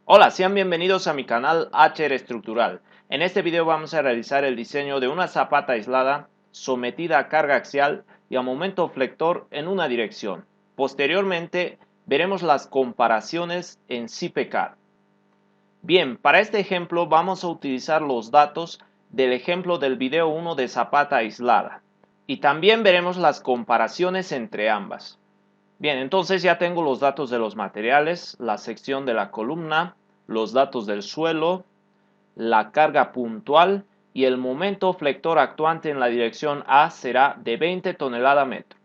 Hola, sean bienvenidos a mi canal HR Estructural. En este video vamos a realizar el diseño de una zapata aislada sometida a carga axial y a momento flector en una dirección. Posteriormente veremos las comparaciones en CPCAD. Bien, para este ejemplo vamos a utilizar los datos del ejemplo del video 1 de zapata aislada y también veremos las comparaciones entre ambas. Bien, entonces ya tengo los datos de los materiales, la sección de la columna, los datos del suelo, la carga puntual y el momento flector actuante en la dirección A será de 20 toneladas metro.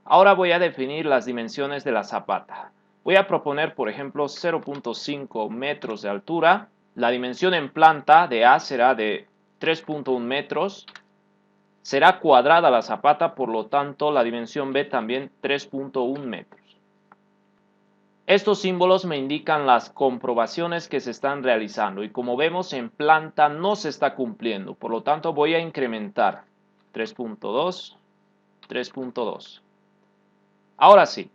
Ahora voy a definir las dimensiones de la zapata. Voy a proponer, por ejemplo, 0.5 metros de altura. La dimensión en planta de A será de 3.1 metros. Será cuadrada la zapata, por lo tanto la dimensión B también 3.1 metros. Estos símbolos me indican las comprobaciones que se están realizando y como vemos en planta no se está cumpliendo, por lo tanto voy a incrementar 3.2, 3.2. Ahora sí.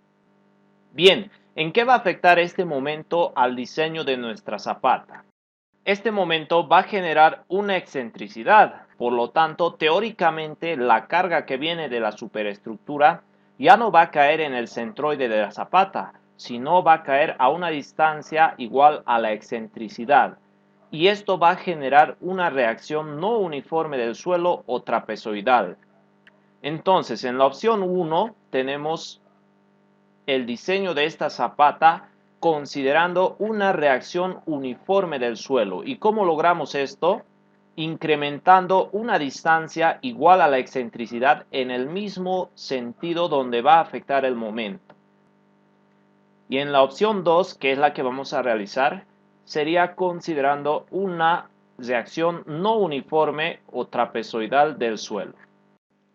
Bien, ¿en qué va a afectar este momento al diseño de nuestra zapata? Este momento va a generar una excentricidad, por lo tanto, teóricamente la carga que viene de la superestructura ya no va a caer en el centroide de la zapata, sino va a caer a una distancia igual a la excentricidad. Y esto va a generar una reacción no uniforme del suelo o trapezoidal. Entonces, en la opción 1 tenemos el diseño de esta zapata considerando una reacción uniforme del suelo. ¿Y cómo logramos esto? Incrementando una distancia igual a la excentricidad en el mismo sentido donde va a afectar el momento. Y en la opción 2, que es la que vamos a realizar, sería considerando una reacción no uniforme o trapezoidal del suelo.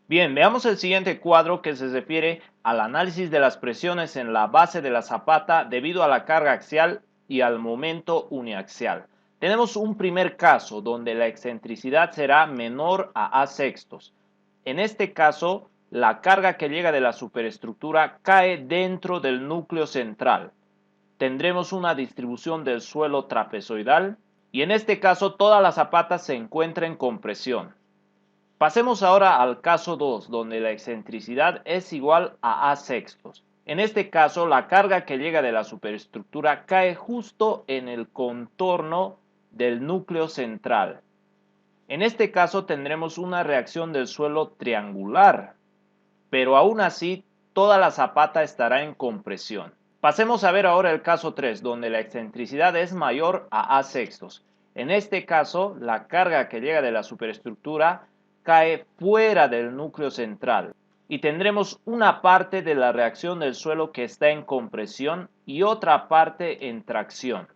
Bien, veamos el siguiente cuadro que se refiere al análisis de las presiones en la base de la zapata debido a la carga axial y al momento uniaxial. Tenemos un primer caso donde la excentricidad será menor a A sextos. En este caso, la carga que llega de la superestructura cae dentro del núcleo central. Tendremos una distribución del suelo trapezoidal y en este caso toda la zapata se encuentra en compresión. Pasemos ahora al caso 2, donde la excentricidad es igual a A sextos. En este caso, la carga que llega de la superestructura cae justo en el contorno del núcleo central. En este caso tendremos una reacción del suelo triangular, pero aún así toda la zapata estará en compresión. Pasemos a ver ahora el caso 3, donde la excentricidad es mayor a A sextos. En este caso, la carga que llega de la superestructura cae fuera del núcleo central y tendremos una parte de la reacción del suelo que está en compresión y otra parte en tracción.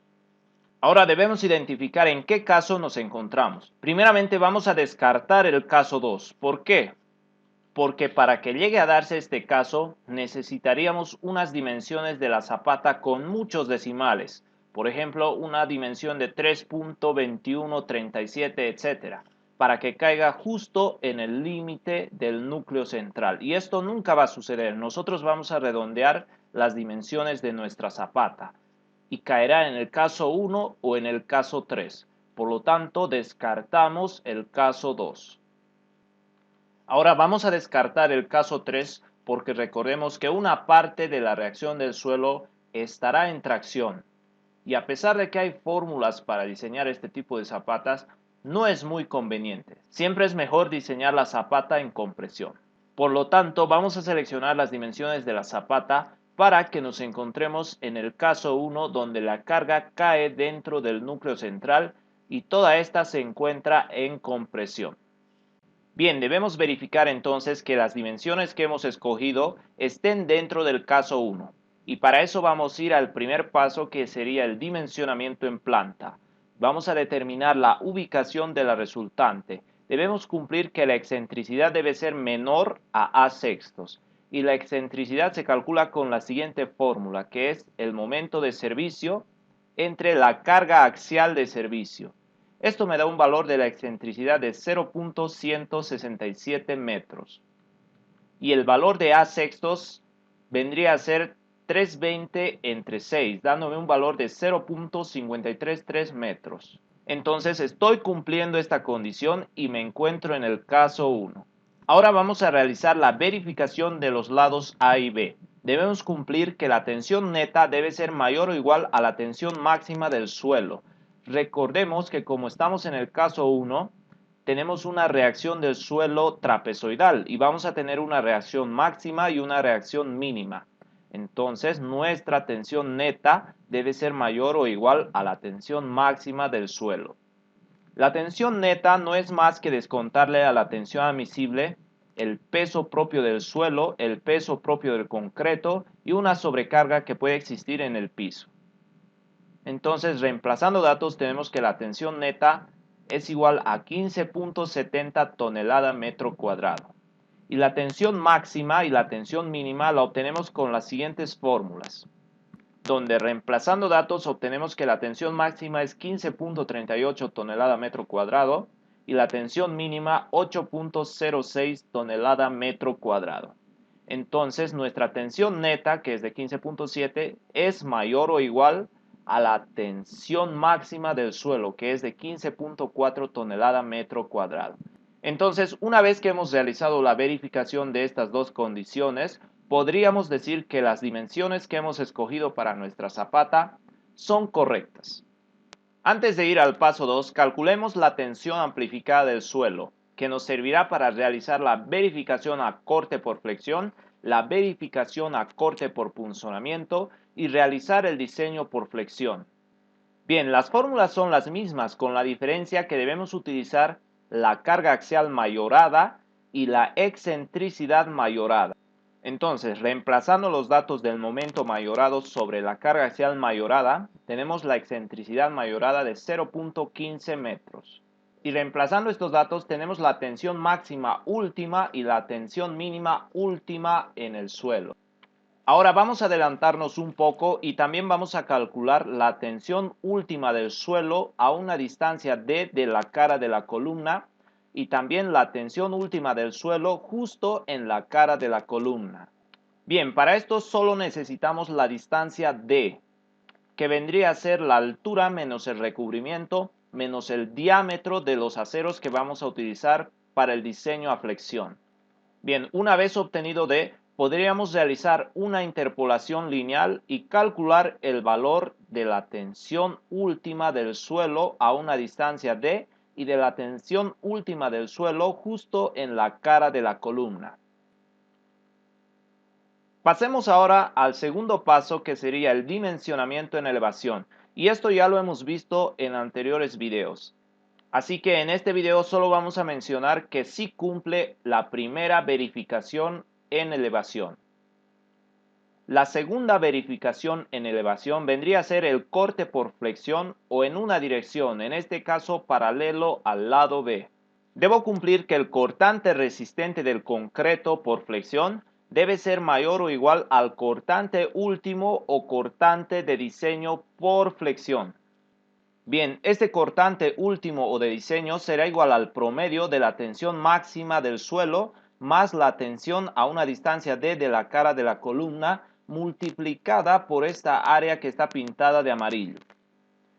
Ahora debemos identificar en qué caso nos encontramos. Primeramente vamos a descartar el caso 2. ¿Por qué? Porque para que llegue a darse este caso necesitaríamos unas dimensiones de la zapata con muchos decimales, por ejemplo una dimensión de 3.2137, etc., para que caiga justo en el límite del núcleo central. Y esto nunca va a suceder. Nosotros vamos a redondear las dimensiones de nuestra zapata y caerá en el caso 1 o en el caso 3. Por lo tanto, descartamos el caso 2. Ahora vamos a descartar el caso 3 porque recordemos que una parte de la reacción del suelo estará en tracción. Y a pesar de que hay fórmulas para diseñar este tipo de zapatas, no es muy conveniente. Siempre es mejor diseñar la zapata en compresión. Por lo tanto, vamos a seleccionar las dimensiones de la zapata para que nos encontremos en el caso 1 donde la carga cae dentro del núcleo central y toda esta se encuentra en compresión. Bien, debemos verificar entonces que las dimensiones que hemos escogido estén dentro del caso 1. Y para eso vamos a ir al primer paso que sería el dimensionamiento en planta. Vamos a determinar la ubicación de la resultante. Debemos cumplir que la excentricidad debe ser menor a A sextos. Y la excentricidad se calcula con la siguiente fórmula, que es el momento de servicio entre la carga axial de servicio. Esto me da un valor de la excentricidad de 0.167 metros. Y el valor de A sextos vendría a ser 320 entre 6, dándome un valor de 0.533 metros. Entonces estoy cumpliendo esta condición y me encuentro en el caso 1. Ahora vamos a realizar la verificación de los lados A y B. Debemos cumplir que la tensión neta debe ser mayor o igual a la tensión máxima del suelo. Recordemos que como estamos en el caso 1, tenemos una reacción del suelo trapezoidal y vamos a tener una reacción máxima y una reacción mínima. Entonces nuestra tensión neta debe ser mayor o igual a la tensión máxima del suelo. La tensión neta no es más que descontarle a la tensión admisible el peso propio del suelo, el peso propio del concreto y una sobrecarga que puede existir en el piso. Entonces, reemplazando datos, tenemos que la tensión neta es igual a 15.70 tonelada metro cuadrado. Y la tensión máxima y la tensión mínima la obtenemos con las siguientes fórmulas, donde reemplazando datos obtenemos que la tensión máxima es 15.38 tonelada metro cuadrado y la tensión mínima 8.06 tonelada metro cuadrado. Entonces nuestra tensión neta, que es de 15.7, es mayor o igual a la tensión máxima del suelo, que es de 15.4 tonelada metro cuadrado. Entonces, una vez que hemos realizado la verificación de estas dos condiciones, podríamos decir que las dimensiones que hemos escogido para nuestra zapata son correctas. Antes de ir al paso 2, calculemos la tensión amplificada del suelo, que nos servirá para realizar la verificación a corte por flexión, la verificación a corte por punzonamiento y realizar el diseño por flexión. Bien, las fórmulas son las mismas, con la diferencia que debemos utilizar la carga axial mayorada y la excentricidad mayorada. Entonces, reemplazando los datos del momento mayorado sobre la carga axial mayorada, tenemos la excentricidad mayorada de 0.15 metros. Y reemplazando estos datos, tenemos la tensión máxima última y la tensión mínima última en el suelo. Ahora vamos a adelantarnos un poco y también vamos a calcular la tensión última del suelo a una distancia d de la cara de la columna y también la tensión última del suelo justo en la cara de la columna. Bien, para esto solo necesitamos la distancia d, que vendría a ser la altura menos el recubrimiento menos el diámetro de los aceros que vamos a utilizar para el diseño a flexión. Bien, una vez obtenido d, podríamos realizar una interpolación lineal y calcular el valor de la tensión última del suelo a una distancia d y de la tensión última del suelo justo en la cara de la columna. Pasemos ahora al segundo paso, que sería el dimensionamiento en elevación, y esto ya lo hemos visto en anteriores videos. Así que en este video solo vamos a mencionar que sí cumple la primera verificación en elevación. La segunda verificación en elevación vendría a ser el corte por flexión o en una dirección, en este caso paralelo al lado B. Debo cumplir que el cortante resistente del concreto por flexión debe ser mayor o igual al cortante último o cortante de diseño por flexión. Bien, este cortante último o de diseño será igual al promedio de la tensión máxima del suelo más la tensión a una distancia d de la cara de la columna multiplicada por esta área que está pintada de amarillo.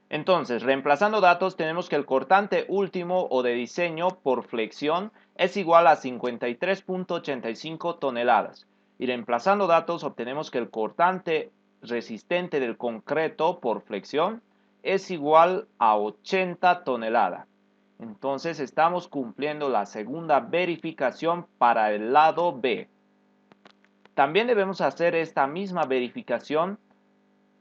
Entonces, reemplazando datos, tenemos que el cortante último o de diseño por flexión es igual a 53.85 toneladas. Y reemplazando datos, obtenemos que el cortante resistente del concreto por flexión es igual a 80 toneladas. Entonces, estamos cumpliendo la segunda verificación para el lado B. También debemos hacer esta misma verificación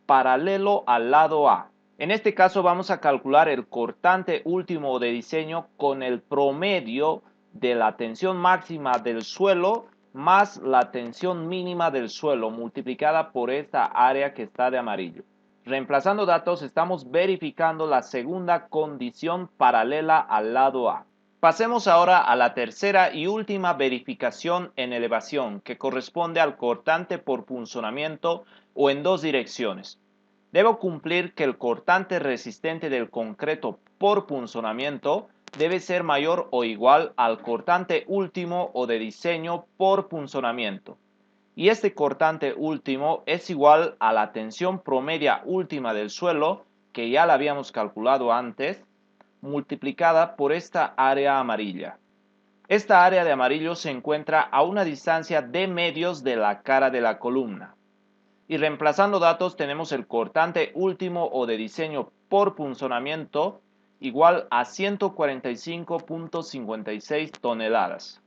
paralelo al lado A. En este caso vamos a calcular el cortante último de diseño con el promedio de la tensión máxima del suelo más la tensión mínima del suelo multiplicada por esta área que está de amarillo. Reemplazando datos, estamos verificando la segunda condición paralela al lado A. Pasemos ahora a la tercera y última verificación en elevación, que corresponde al cortante por punzonamiento o en dos direcciones. Debo cumplir que el cortante resistente del concreto por punzonamiento debe ser mayor o igual al cortante último o de diseño por punzonamiento. y este cortante último es igual a la tensión promedia última del suelo, que ya la habíamos calculado antes, multiplicada por esta área amarilla. Esta área de amarillo se encuentra a una distancia de medios de la cara de la columna. Y reemplazando datos tenemos el cortante último o de diseño por punzonamiento igual a 145.56 toneladas.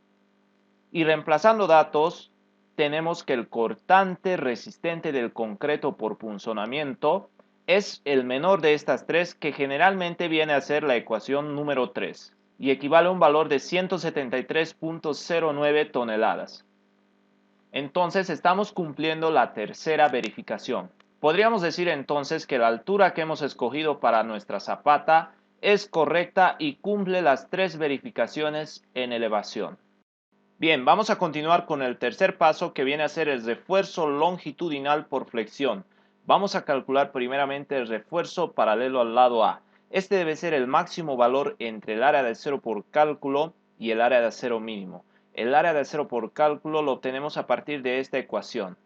Y reemplazando datos tenemos que el cortante resistente del concreto por punzonamiento es el menor de estas tres, que generalmente viene a ser la ecuación número 3 y equivale a un valor de 173.09 toneladas. Entonces estamos cumpliendo la tercera verificación. Podríamos decir entonces que la altura que hemos escogido para nuestra zapata es correcta y cumple las tres verificaciones en elevación. Bien, vamos a continuar con el tercer paso, que viene a ser el refuerzo longitudinal por flexión. Vamos a calcular primeramente el refuerzo paralelo al lado A. Este debe ser el máximo valor entre el área de acero por cálculo y el área de acero mínimo. El área de acero por cálculo lo obtenemos a partir de esta ecuación,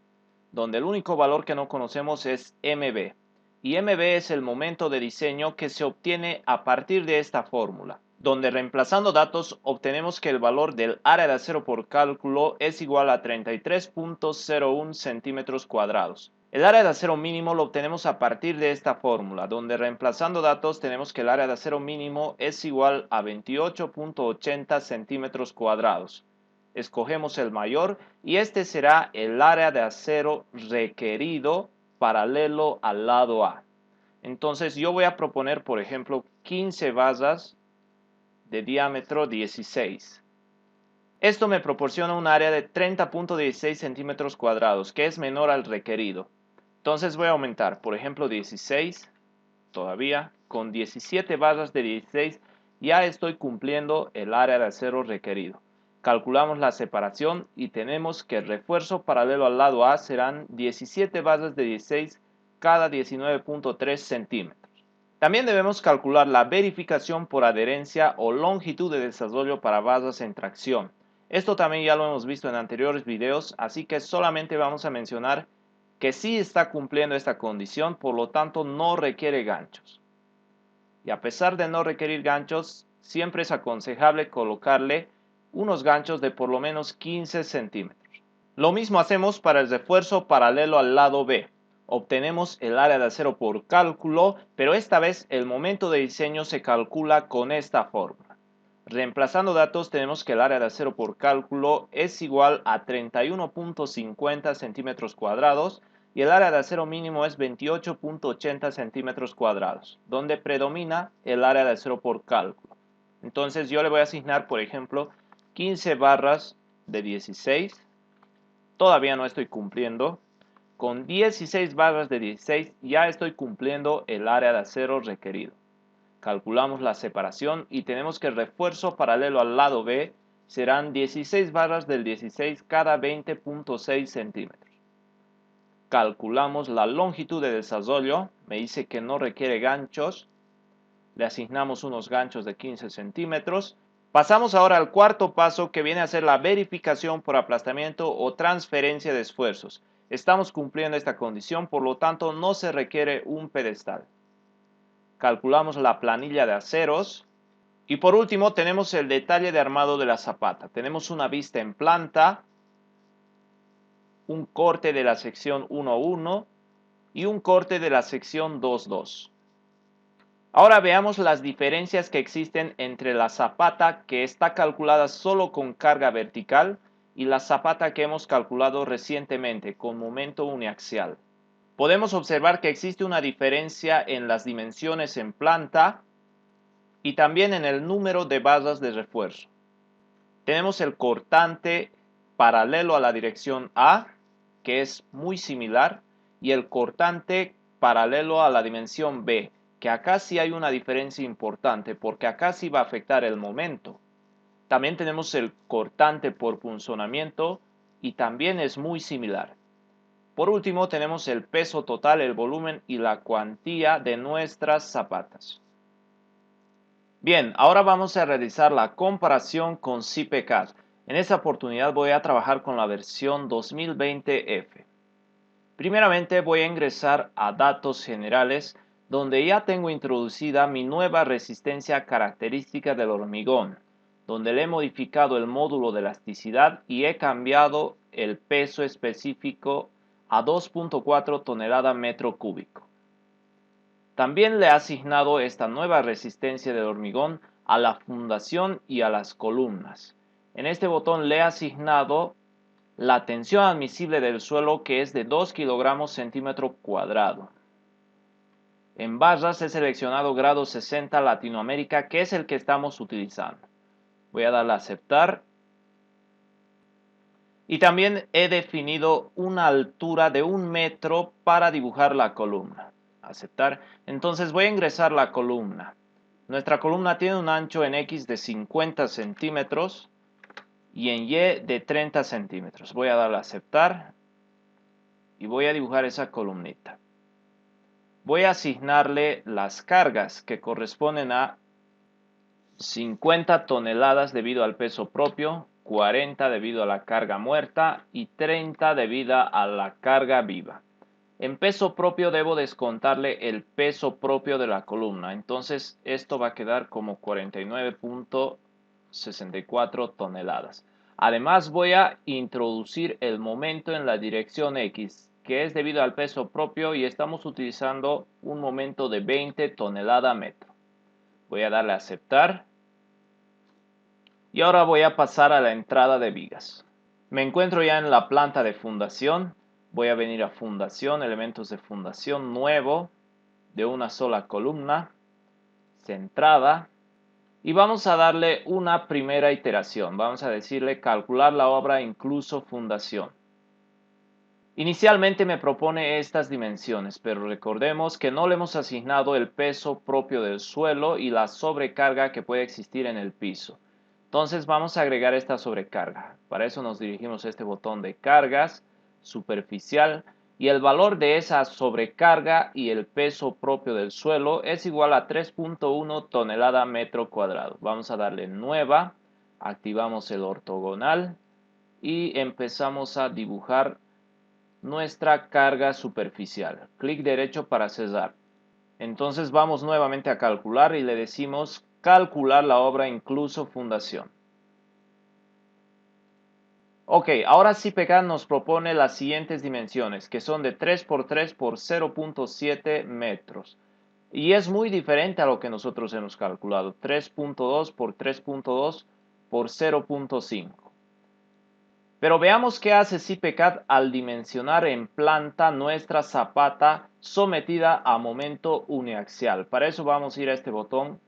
donde el único valor que no conocemos es MB. Y MB es el momento de diseño que se obtiene a partir de esta fórmula, donde reemplazando datos obtenemos que el valor del área de acero por cálculo es igual a 33.01 centímetros cuadrados. El área de acero mínimo lo obtenemos a partir de esta fórmula, donde reemplazando datos tenemos que el área de acero mínimo es igual a 28.80 centímetros cuadrados. Escogemos el mayor y este será el área de acero requerido paralelo al lado A. Entonces yo voy a proponer, por ejemplo, 15 basas de diámetro 16. Esto me proporciona un área de 30.16 centímetros cuadrados, que es menor al requerido. Entonces voy a aumentar, por ejemplo, 16, todavía, con 17 basas de 16, ya estoy cumpliendo el área de acero requerido. Calculamos la separación y tenemos que el refuerzo paralelo al lado A serán 17 basas de 16 cada 19.3 centímetros. También debemos calcular la verificación por adherencia o longitud de desarrollo para basas en tracción. Esto también ya lo hemos visto en anteriores videos, así que solamente vamos a mencionar que sí está cumpliendo esta condición, por lo tanto no requiere ganchos. Y a pesar de no requerir ganchos, siempre es aconsejable colocarle unos ganchos de por lo menos 15 centímetros. Lo mismo hacemos para el refuerzo paralelo al lado B. Obtenemos el área de acero por cálculo, pero esta vez el momento de diseño se calcula con esta fórmula. Reemplazando datos tenemos que el área de acero por cálculo es igual a 31.50 centímetros cuadrados y el área de acero mínimo es 28.80 centímetros cuadrados, donde predomina el área de acero por cálculo. Entonces yo le voy a asignar, por ejemplo, 15 barras de 16. Todavía no estoy cumpliendo. Con 16 barras de 16 ya estoy cumpliendo el área de acero requerido. Calculamos la separación y tenemos que el refuerzo paralelo al lado B serán 16 barras del 16 cada 20.6 centímetros. Calculamos la longitud de desarrollo, me dice que no requiere ganchos, le asignamos unos ganchos de 15 centímetros. Pasamos ahora al cuarto paso, que viene a ser la verificación por aplastamiento o transferencia de esfuerzos. Estamos cumpliendo esta condición, por lo tanto no se requiere un pedestal. Calculamos la planilla de aceros. Y por último tenemos el detalle de armado de la zapata. Tenemos una vista en planta, un corte de la sección 1.1 y un corte de la sección 2.2. Ahora veamos las diferencias que existen entre la zapata que está calculada solo con carga vertical y la zapata que hemos calculado recientemente con momento uniaxial. Podemos observar que existe una diferencia en las dimensiones en planta y también en el número de basas de refuerzo. Tenemos el cortante paralelo a la dirección A, que es muy similar, y el cortante paralelo a la dimensión B, que acá sí hay una diferencia importante, porque acá sí va a afectar el momento. También tenemos el cortante por punzonamiento y también es muy similar. Por último tenemos el peso total, el volumen y la cuantía de nuestras zapatas. Bien, ahora vamos a realizar la comparación con CPCAD. En esta oportunidad voy a trabajar con la versión 2020F. Primeramente voy a ingresar a datos generales donde ya tengo introducida mi nueva resistencia característica del hormigón, donde le he modificado el módulo de elasticidad y he cambiado el peso específico a 2.4 toneladas metro cúbico. También le he asignado esta nueva resistencia del hormigón a la fundación y a las columnas. En este botón le he asignado la tensión admisible del suelo, que es de 2 kilogramos centímetro cuadrado. En barras he seleccionado grado 60 Latinoamérica, que es el que estamos utilizando. Voy a darle a aceptar. Y también he definido una altura de 1 metro para dibujar la columna. Aceptar. Entonces voy a ingresar la columna. Nuestra columna tiene un ancho en X de 50 centímetros y en Y de 30 centímetros. Voy a darle a aceptar y voy a dibujar esa columnita. Voy a asignarle las cargas que corresponden a 50 toneladas debido al peso propio, 40 debido a la carga muerta y 30 debido a la carga viva. En peso propio debo descontarle el peso propio de la columna, entonces esto va a quedar como 49.64 toneladas. Además voy a introducir el momento en la dirección X, que es debido al peso propio y estamos utilizando un momento de 20 toneladas metro. Voy a darle a aceptar. Y ahora voy a pasar a la entrada de vigas. Me encuentro ya en la planta de fundación. Voy a venir a fundación, elementos de fundación, nuevo, de una sola columna, centrada. Y vamos a darle una primera iteración. Vamos a decirle calcular la obra incluso fundación. Inicialmente me propone estas dimensiones, pero recordemos que no le hemos asignado el peso propio del suelo y la sobrecarga que puede existir en el piso. Entonces vamos a agregar esta sobrecarga. Para eso nos dirigimos a este botón de cargas, superficial, y el valor de esa sobrecarga y el peso propio del suelo es igual a 3.1 tonelada metro cuadrado. Vamos a darle nueva, activamos el ortogonal y empezamos a dibujar nuestra carga superficial. Clic derecho para cesar. Entonces vamos nuevamente a calcular y le decimos calcular la obra incluso fundación. Ok, ahora CPK nos propone las siguientes dimensiones, que son de 3 por 3 por 0.7 metros. Y es muy diferente a lo que nosotros hemos calculado, 3.2 por 3.2 por 0.5. Pero veamos qué hace CPK al dimensionar en planta nuestra zapata sometida a momento uniaxial. Para eso vamos a ir a este botón,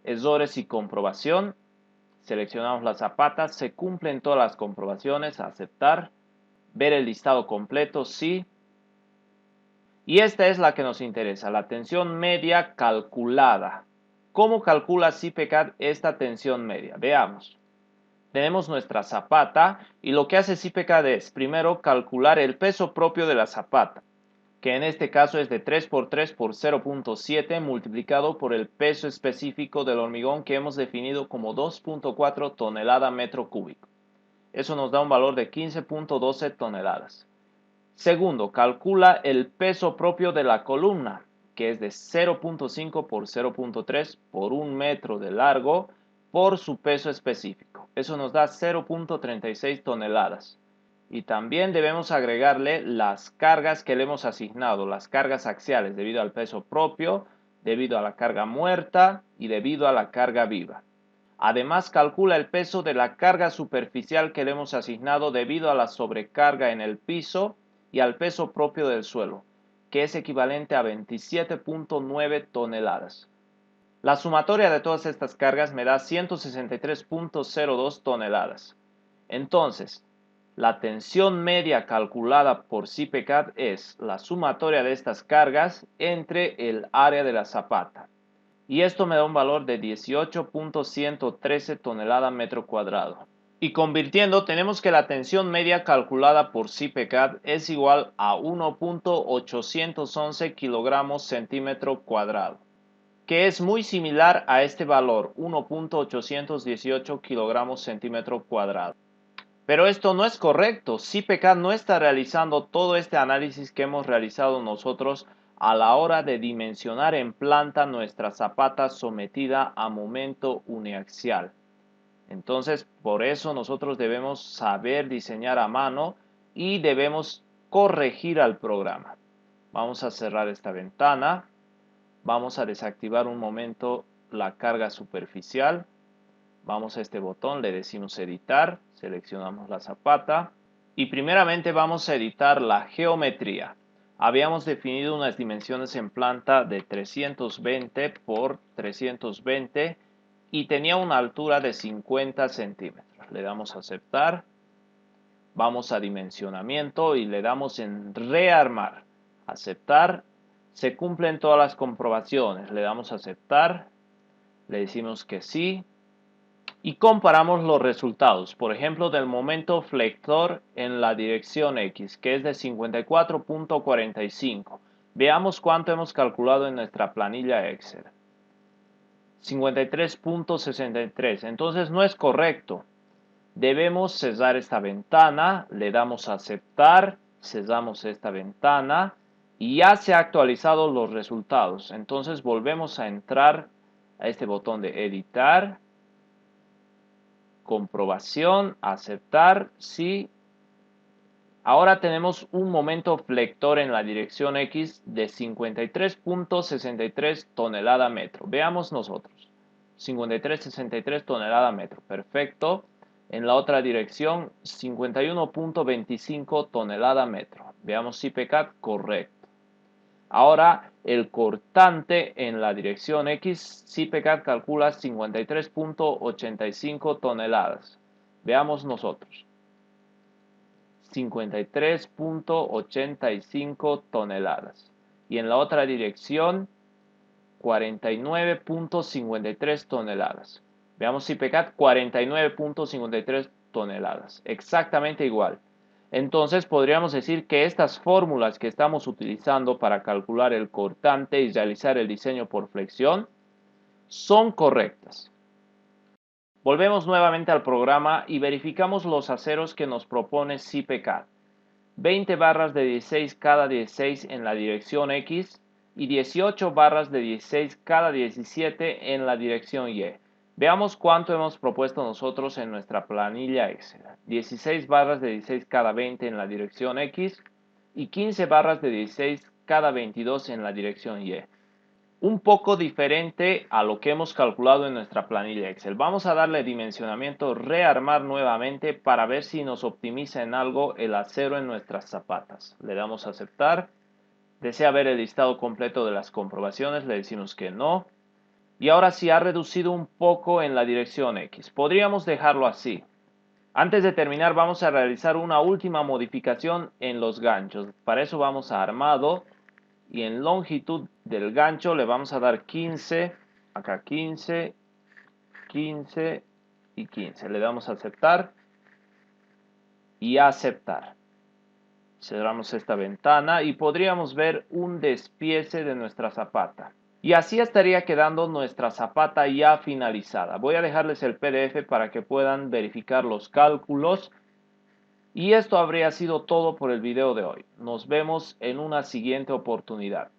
errores y comprobación. Seleccionamos la zapata, se cumplen todas las comprobaciones, aceptar, ver el listado completo, sí. Y esta es la que nos interesa, la tensión media calculada. ¿Cómo calcula CPK esta tensión media? Veamos. Tenemos nuestra zapata y lo que hace CPK es primero calcular el peso propio de la zapata, que en este caso es de 3 por 3 por 0.7 multiplicado por el peso específico del hormigón que hemos definido como 2.4 tonelada metro cúbico. Eso nos da un valor de 15.12 toneladas. Segundo, calcula el peso propio de la columna, que es de 0.5 por 0.3 por 1 metro de largo por su peso específico. Eso nos da 0.36 toneladas. Y también debemos agregarle las cargas que le hemos asignado, las cargas axiales debido al peso propio, debido a la carga muerta y debido a la carga viva. Además, calcula el peso de la carga superficial que le hemos asignado debido a la sobrecarga en el piso y al peso propio del suelo, que es equivalente a 27.9 toneladas. La sumatoria de todas estas cargas me da 163.02 toneladas. Entonces, la tensión media calculada por CPK es la sumatoria de estas cargas entre el área de la zapata. Y esto me da un valor de 18.113 toneladas metro cuadrado. Y convirtiendo, tenemos que la tensión media calculada por CPK es igual a 1.811 kilogramos centímetro cuadrado, que es muy similar a este valor, 1.818 kilogramos centímetro cuadrado. Pero esto no es correcto. CPCAD no está realizando todo este análisis que hemos realizado nosotros a la hora de dimensionar en planta nuestra zapata sometida a momento uniaxial. Entonces, por eso nosotros debemos saber diseñar a mano y debemos corregir al programa. Vamos a cerrar esta ventana. Vamos a desactivar un momento la carga superficial. Vamos a este botón, le decimos editar, seleccionamos la zapata y primeramente vamos a editar la geometría. Habíamos definido unas dimensiones en planta de 320 por 320 y tenía una altura de 50 centímetros. Le damos a aceptar, vamos a dimensionamiento y le damos en rearmar, aceptar, se cumplen todas las comprobaciones, le damos a aceptar, le decimos que sí. Y comparamos los resultados, por ejemplo, del momento flector en la dirección X, que es de 54.45. Veamos cuánto hemos calculado en nuestra planilla Excel. 53.63. Entonces no es correcto. Debemos cerrar esta ventana, le damos a aceptar, cerramos esta ventana y ya se han actualizado los resultados. Entonces volvemos a entrar a este botón de editar. Comprobación, aceptar, sí. Ahora tenemos un momento flector en la dirección X de 53.63 tonelada metro. Veamos nosotros. 53.63 tonelada metro. Perfecto. En la otra dirección, 51.25 tonelada metro. Veamos si CPCAD correcto. Ahora el cortante en la dirección X, CPCAD calcula 53.85 toneladas. Veamos nosotros. 53.85 toneladas. Y en la otra dirección, 49.53 toneladas. Veamos CPCAD, 49.53 toneladas. Exactamente igual. Entonces podríamos decir que estas fórmulas que estamos utilizando para calcular el cortante y realizar el diseño por flexión son correctas. Volvemos nuevamente al programa y verificamos los aceros que nos propone CPCAD. 20 barras de 16 cada 16 en la dirección X y 18 barras de 16 cada 17 en la dirección Y. Veamos cuánto hemos propuesto nosotros en nuestra planilla Excel. 16 barras de 16 cada 20 en la dirección X y 15 barras de 16 cada 22 en la dirección Y. Un poco diferente a lo que hemos calculado en nuestra planilla Excel. Vamos a darle dimensionamiento, rearmar nuevamente para ver si nos optimiza en algo el acero en nuestras zapatas. Le damos a aceptar. ¿Desea ver el listado completo de las comprobaciones? Le decimos que no. Y ahora sí ha reducido un poco en la dirección X. Podríamos dejarlo así. Antes de terminar vamos a realizar una última modificación en los ganchos. Para eso vamos a armado y en longitud del gancho le vamos a dar 15, acá 15, 15 y 15. Le damos a aceptar y a aceptar. Cerramos esta ventana y podríamos ver un despiece de nuestra zapata. Y así estaría quedando nuestra zapata ya finalizada. Voy a dejarles el PDF para que puedan verificar los cálculos. Y esto habría sido todo por el video de hoy. Nos vemos en una siguiente oportunidad.